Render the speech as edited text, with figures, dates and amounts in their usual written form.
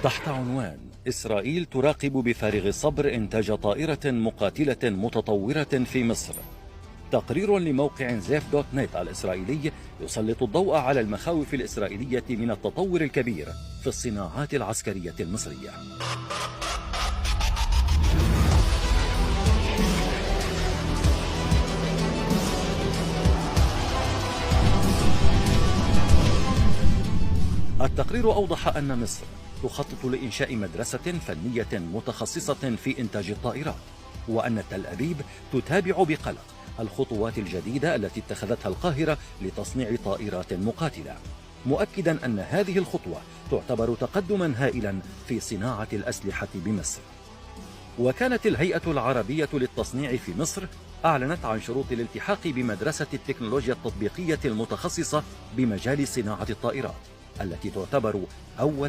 تحت عنوان إسرائيل تراقب بفارغ الصبر إنتاج طائرة مقاتلة متطورة في مصر. تقرير لموقع زيف دوت نت الإسرائيلي يسلط الضوء على المخاوف الإسرائيلية من التطور الكبير في الصناعات العسكرية المصرية. التقرير أوضح أن مصر تخطط لإنشاء مدرسة فنية متخصصة في إنتاج الطائرات، وأن تل أبيب تتابع بقلق الخطوات الجديدة التي اتخذتها القاهرة لتصنيع طائرات مقاتلة، مؤكدا أن هذه الخطوة تعتبر تقدما هائلا في صناعة الأسلحة بمصر. وكانت الهيئة العربية للتصنيع في مصر أعلنت عن شروط الالتحاق بمدرسة التكنولوجيا التطبيقية المتخصصة بمجال صناعة الطائرات، التي تعتبر أول